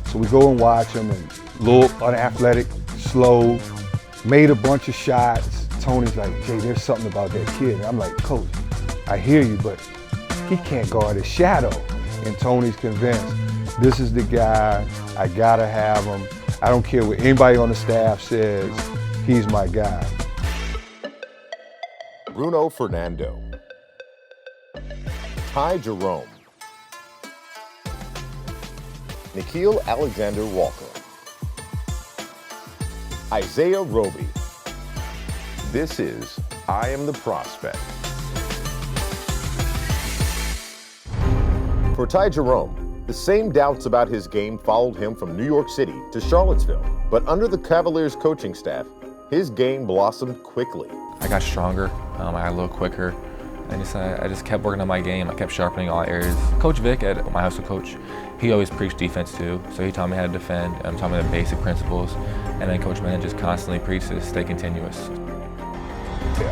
So we go and watch him, and little unathletic, slow, made a bunch of shots. Tony's like, Jay, there's something about that kid. And I'm like, Coach, I hear you, but he can't guard his shadow. And Tony's convinced, this is the guy, I gotta have him. I don't care what anybody on the staff says, he's my guy. Bruno Fernando, Ty Jerome, Nikhil Alexander Walker, Isaiah Roby. This is I Am the Prospect. For Ty Jerome, the same doubts about his game followed him from New York City to Charlottesville. But under the Cavaliers coaching staff, his game blossomed quickly. I got stronger, I got a little quicker. I just kept working on my game. I kept sharpening all areas. Coach Vic, my high school coach, he always preached defense too. So he taught me how to defend, taught me the basic principles. And then Coach Mann just constantly preached to stay continuous.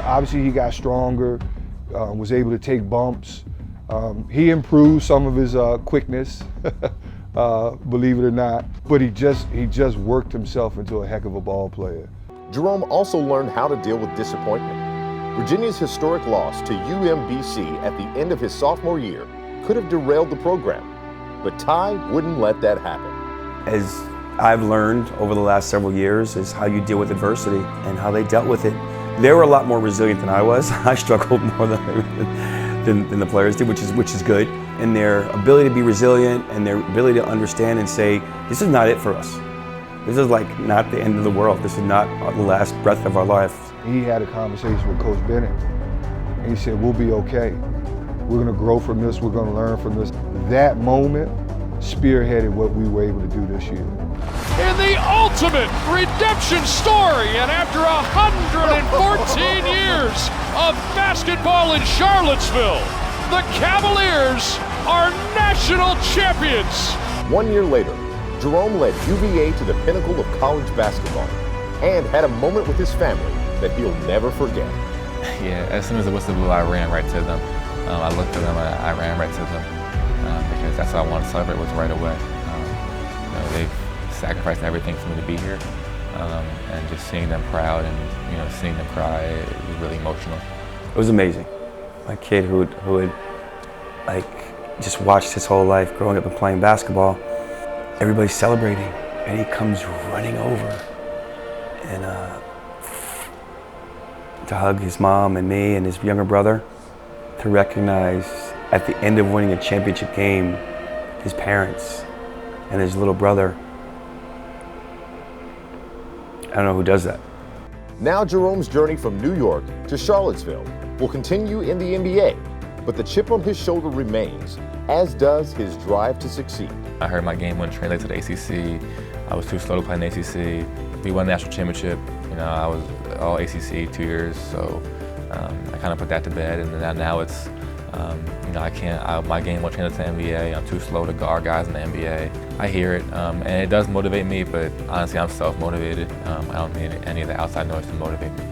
Obviously he got stronger, was able to take bumps. He improved some of his quickness, believe it or not. But he just worked himself into a heck of a ball player. Jerome also learned how to deal with disappointment. Virginia's historic loss to UMBC at the end of his sophomore year could have derailed the program, but Ty wouldn't let that happen. As I've learned over the last several years is how you deal with adversity and how they dealt with it. They were a lot more resilient than I was. I struggled more than the players did, which is good. And their ability to be resilient and their ability to understand and say, this is not it for us. This is like not the end of the world. This is not the last breath of our life. He had a conversation with Coach Bennett, and he said, we'll be okay. We're gonna grow from this, we're gonna learn from this. That moment spearheaded what we were able to do this year. In the ultimate redemption story, and after 114 years of basketball in Charlottesville, the Cavaliers are national champions. 1 year later, Jerome led UVA to the pinnacle of college basketball and had a moment with his family that he'll never forget. Yeah, as soon as the whistle blew, I ran right to them. I looked at them and I ran right to them because that's what I wanted to celebrate was right away. They've sacrificed everything for me to be here, and just seeing them proud and seeing them cry, it was really emotional. It was amazing. My kid who had like just watched his whole life growing up and playing basketball, everybody's celebrating, and he comes running over and to hug his mom and me and his younger brother, to recognize at the end of winning a championship game, his parents and his little brother. I don't know who does that. Now Jerome's journey from New York to Charlottesville will continue in the NBA, but the chip on his shoulder remains, as does his drive to succeed. I heard my game wouldn't translate to the ACC. I was too slow to play in the ACC. We won the national championship. I was all ACC 2 years, so I kind of put that to bed. And then now it's, my game won't translate to the NBA. I'm too slow to guard guys in the NBA. I hear it, and it does motivate me, but honestly, I'm self-motivated. I don't need any of the outside noise to motivate me.